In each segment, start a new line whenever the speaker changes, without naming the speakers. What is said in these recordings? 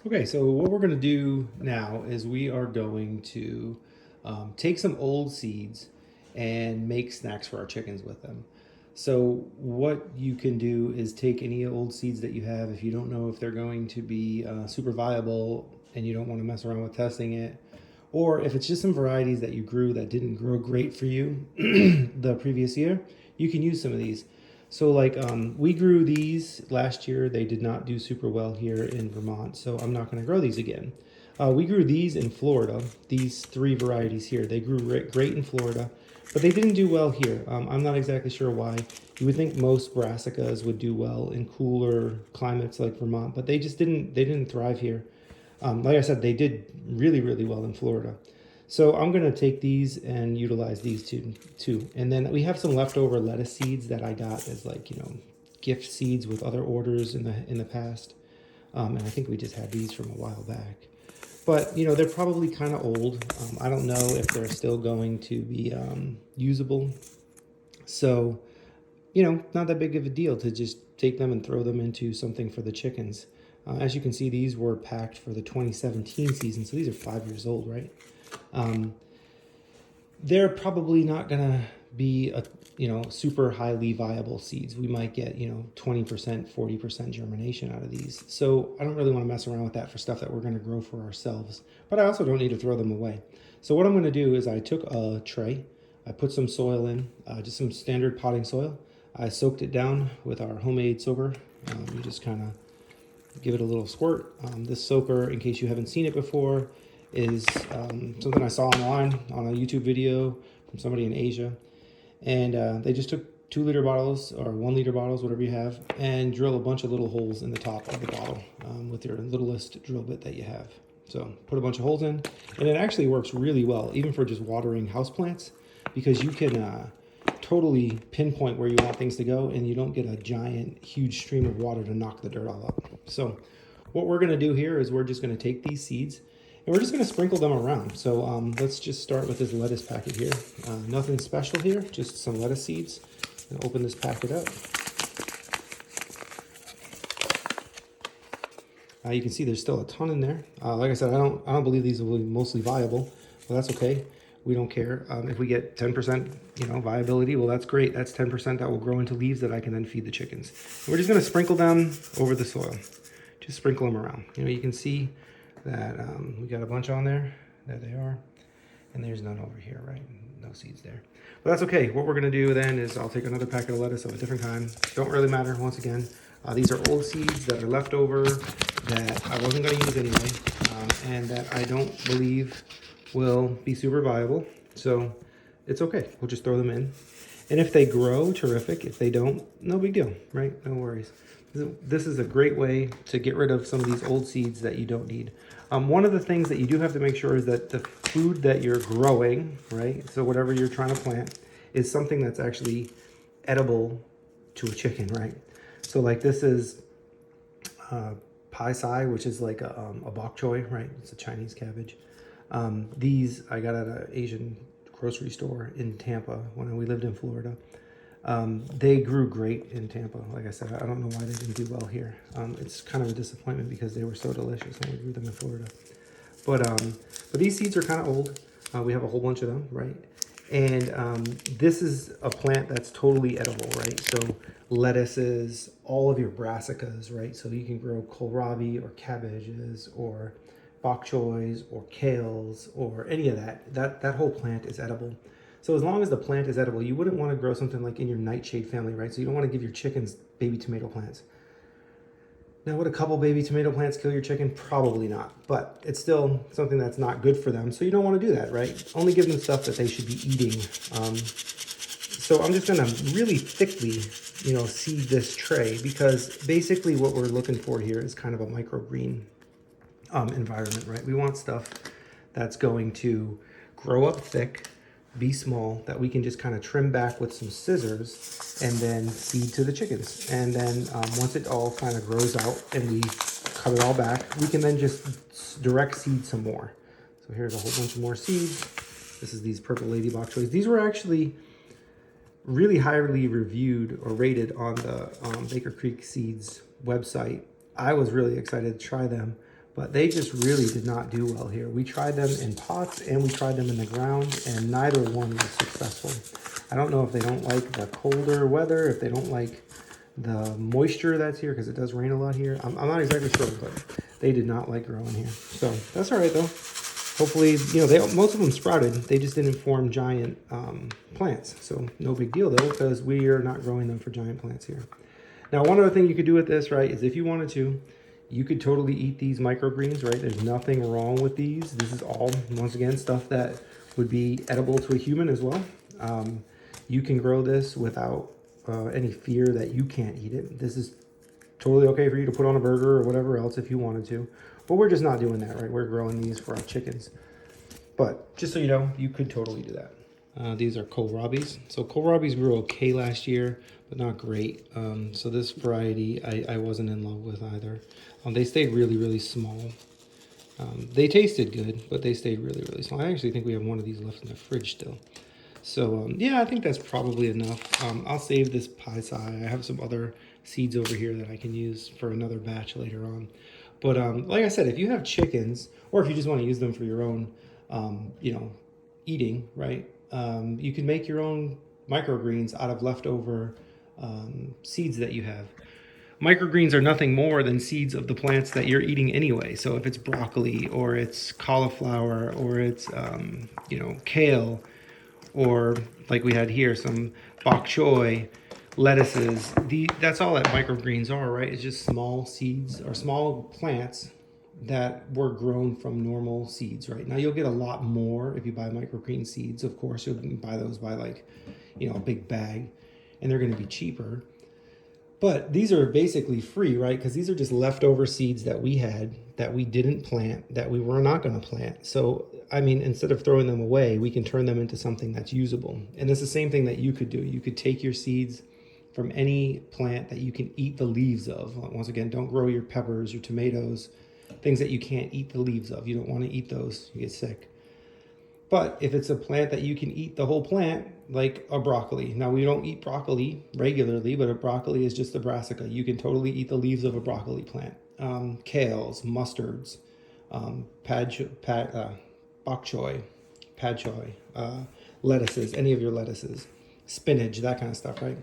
Okay, so what we're going to do now is we are going to take some old seeds and make snacks for our chickens with them. So what you can do is take any old seeds that you have if you don't know if they're going to be super viable and you don't want to mess around with testing it, or if it's just some varieties that you grew that didn't grow great for you the previous year, you can use some of these. So like we grew these last year. They did not do super well here in Vermont, so I'm not going to grow these again. We grew these in Florida. These three varieties here, they grew great in Florida, but they didn't do well here. I'm not exactly sure why. You would think most brassicas would do well in cooler climates like Vermont, but they just didn't. They didn't thrive here. Like I said, they did really, really well in Florida. So I'm going to take these and utilize these too. And then we have some leftover lettuce seeds that I got as like, gift seeds with other orders in the past. And I think we just had these from a while back. But, they're probably kind of old. I don't know if they're still going to be usable. So, not that big of a deal to just take them and throw them into something for the chickens. As you can see, these were packed for the 2017 season, so these are 5 years old, right? Um, they're probably not gonna be super highly viable seeds. We might get 20%, 40% germination out of these. So I don't really want to mess around with that for stuff that we're going to grow for ourselves. But I also don't need to throw them away. So what I'm going to do is I took a tray, I put some soil in, just some standard potting soil. I soaked it down with our homemade soaker. You just kind of give it a little squirt. This soaker, in case you haven't seen it before, is something I saw online on a YouTube video from somebody in Asia. And they just took 2-liter bottles or 1-liter bottles, whatever you have, and drill a bunch of little holes in the top of the bottle with your littlest drill bit that you have. So put a bunch of holes in, and it actually works really well, even for just watering houseplants, because you can totally pinpoint where you want things to go, and you don't get a giant, huge stream of water to knock the dirt all up. So what we're gonna do here is we're just gonna take these seeds, and we're just going to sprinkle them around. So let's just start with this lettuce packet here. Nothing special here, just some lettuce seeds. And open this packet up. You can see there's still a ton in there. Like I said, I don't believe these will be mostly viable, but that's okay. We don't care. If we get 10% viability, well, that's great. That's 10% that will grow into leaves that I can then feed the chickens. And we're just going to sprinkle them over the soil. Just sprinkle them around. You can see that we got a bunch on there. There they are. And there's none over here, right? No seeds there. But that's okay. What we're going to do then is I'll take another packet of lettuce of a different kind. Don't really matter, once again. These are old seeds that are left over that I wasn't going to use anyway, and that I don't believe will be super viable. So it's okay. We'll just throw them in. And if they grow, terrific. If they don't, no big deal, right? No worries. This is a great way to get rid of some of these old seeds that you don't need. One of the things that you do have to make sure is that the food that you're growing, right, so whatever you're trying to plant, is something that's actually edible to a chicken, right? So like this is pai sai, which is like a bok choy, right? It's a Chinese cabbage. These I got at an Asian grocery store in Tampa when we lived in Florida. They grew great in Tampa. Like I said, I don't know why they didn't do well here. It's kind of a disappointment because they were so delicious when we grew them in Florida. But these seeds are kind of old. We have a whole bunch of them, right? And this is a plant that's totally edible, right? So lettuces, all of your brassicas, right? So you can grow kohlrabi or cabbages or bok choys or kales or any of that. That whole plant is edible. So as long as the plant is edible, you wouldn't want to grow something like in your nightshade family, right? So you don't want to give your chickens baby tomato plants. Now, would a couple baby tomato plants kill your chicken? Probably not, but it's still something that's not good for them. So you don't want to do that, right? Only give them stuff that they should be eating. So I'm just going to really thickly, seed this tray, because basically what we're looking for here is kind of a microgreen environment, right? We want stuff that's going to grow up thick, be small, that we can just kind of trim back with some scissors and then feed to the chickens. And then once it all kind of grows out and we cut it all back, we can then just direct seed some more. So here's a whole bunch of more seeds. This is these purple lady bok choys. These were actually really highly reviewed or rated on the Baker Creek Seeds website. I was really excited to try them, but they just really did not do well here. We tried them in pots and we tried them in the ground, and neither one was successful. I don't know if they don't like the colder weather, if they don't like the moisture that's here, because it does rain a lot here. I'm not exactly sure, but they did not like growing here. So that's all right though. Hopefully, you know, most of them sprouted. They just didn't form giant plants. So no big deal though, because we are not growing them for giant plants here. Now, one other thing you could do with this, right, is if you wanted to, you could totally eat these microgreens, right? There's nothing wrong with these. This is all, once again, stuff that would be edible to a human as well. You can grow this without any fear that you can't eat it. This is totally okay for you to put on a burger or whatever else if you wanted to. But we're just not doing that, right? We're growing these for our chickens. But just so you know, you could totally do that. These are kohlrabies. So kohlrabies grew okay last year, but not great. So this variety I wasn't in love with either. They stayed really, really small. They tasted good, but they stayed really, really small. I actually think we have one of these left in the fridge still. So yeah, I think that's probably enough. I'll save this pie side. I have some other seeds over here that I can use for another batch later on. But like I said, if you have chickens, or if you just want to use them for your own, you know, eating, right? You can make your own microgreens out of leftover seeds that you have. Microgreens are nothing more than seeds of the plants that you're eating anyway. So if it's broccoli, or it's cauliflower, or it's, you know, kale, or like we had here, some bok choy, lettuces. That's all that microgreens are, right? It's just small seeds or small plants that were grown from normal seeds, right? Now you'll get a lot more if you buy microgreen seeds. Of course, you'll buy those by like, you know, a big bag, and they're going to be cheaper. But these are basically free, right? Because these are just leftover seeds that we had that we didn't plant, that we were not going to plant. So, I mean, instead of throwing them away, we can turn them into something that's usable. And it's the same thing that you could do. You could take your seeds from any plant that you can eat the leaves of. Once again, don't grow your peppers, your tomatoes, things that you can't eat the leaves of. You don't want to eat those. You get sick. But if it's a plant that you can eat the whole plant, like a broccoli. Now, we don't eat broccoli regularly, but a broccoli is just a brassica. You can totally eat the leaves of a broccoli plant. Kales, mustards, bok choy, pad choy, lettuces, any of your lettuces, spinach, that kind of stuff, right?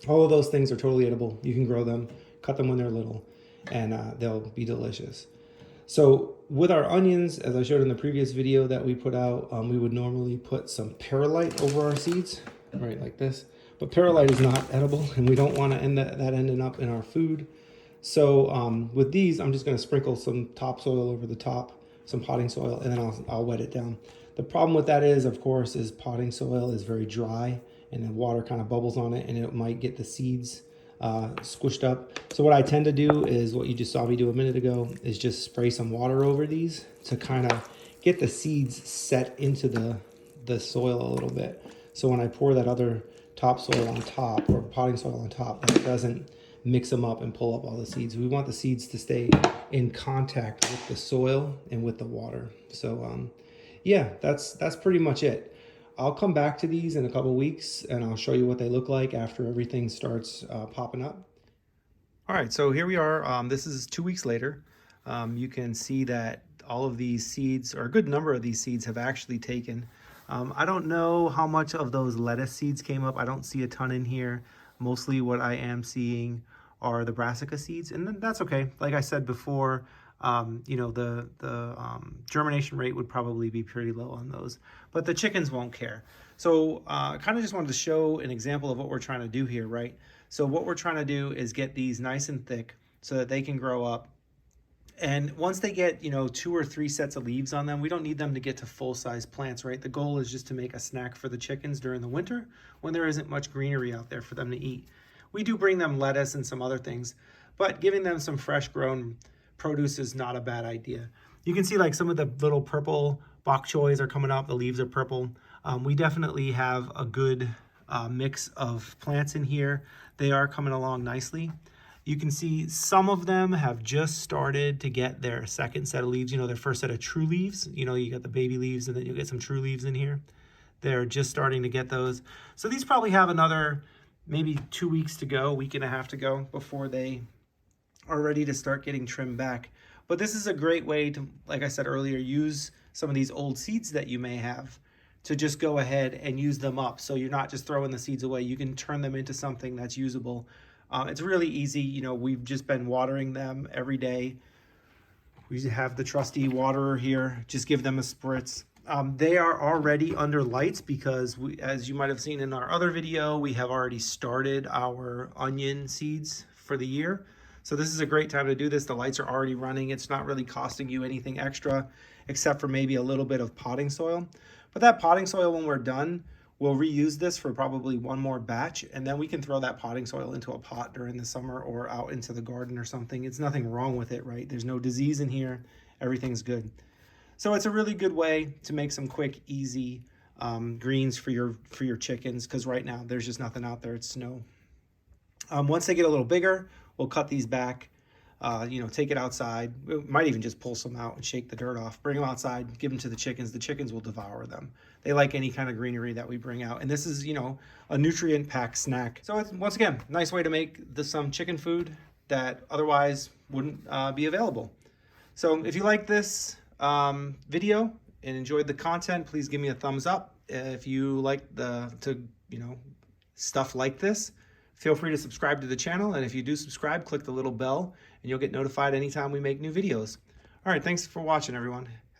All of those things are totally edible. You can grow them, cut them when they're little, and they'll be delicious. So with our onions, as I showed in the previous video that we put out, we would normally put some perlite over our seeds, right, like this. But perlite is not edible, and we don't want to end that ending up in our food. So with these, I'm just going to sprinkle some topsoil over the top, some potting soil, and then I'll wet it down. The problem with that is, of course, is potting soil is very dry, and the water kind of bubbles on it, and it might get the seeds squished up. So what I tend to do is what you just saw me do a minute ago is just spray some water over these to kind of get the seeds set into the soil a little bit. So when I pour that other topsoil on top, or potting soil on top, that doesn't mix them up and pull up all the seeds. We want the seeds to stay in contact with the soil and with the water. So yeah, that's pretty much it. I'll come back to these in a couple weeks, and I'll show you what they look like after everything starts popping up. All right, so here we are. This is 2 weeks later. You can see that all of these seeds, or a good number of these seeds, have actually taken. I don't know how much of those lettuce seeds came up. I don't see a ton in here. Mostly what I am seeing are the brassica seeds, and that's okay. Like I said before, you know, the germination rate would probably be pretty low on those, but the chickens won't care. So kind of just wanted to show an example of what we're trying to do here, right? So what we're trying to do is get these nice and thick so that they can grow up. And once they get, you know, 2 or 3 sets of leaves on them, we don't need them to get to full-size plants, right? The goal is just to make a snack for the chickens during the winter when there isn't much greenery out there for them to eat. We do bring them lettuce and some other things, but giving them some fresh grown produce is not a bad idea. You can see like some of the little purple bok choys are coming up. The leaves are purple. We definitely have a good mix of plants in here. They are coming along nicely. You can see some of them have just started to get their second set of leaves, you know, their first set of true leaves. You know, you got the baby leaves and then you'll get some true leaves in here. They're just starting to get those. So these probably have another maybe 2 weeks to go, week and a half to go before they are ready to start getting trimmed back. But this is a great way to, like I said earlier, use some of these old seeds that you may have to just go ahead and use them up. So you're not just throwing the seeds away. You can turn them into something that's usable. It's really easy. You know, we've just been watering them every day. We have the trusty waterer here. Just give them a spritz. They are already under lights because as you might have seen in our other video, we have already started our onion seeds for the year. So this is a great time to do this. The lights are already running. It's not really costing you anything extra except for maybe a little bit of potting soil. But that potting soil, when we're done, we'll reuse this for probably one more batch, and then we can throw that potting soil into a pot during the summer or out into the garden or something. It's nothing wrong with it, right? There's no disease in here. Everything's good. So it's a really good way to make some quick, easy greens for your chickens, because right now there's just nothing out there. It's snow. Once they get a little bigger, we'll cut these back. You know, take it outside. We might even just pull some out and shake the dirt off. Bring them outside, give them to the chickens. The chickens will devour them. They like any kind of greenery that we bring out. And this is, you know, a nutrient-packed snack. So it's, once again, nice way to make some chicken food that otherwise wouldn't be available. So if you like this video and enjoyed the content, please give me a thumbs up. If you like stuff like this, feel free to subscribe to the channel, and if you do subscribe, click the little bell, and you'll get notified anytime we make new videos. All right, thanks for watching, everyone.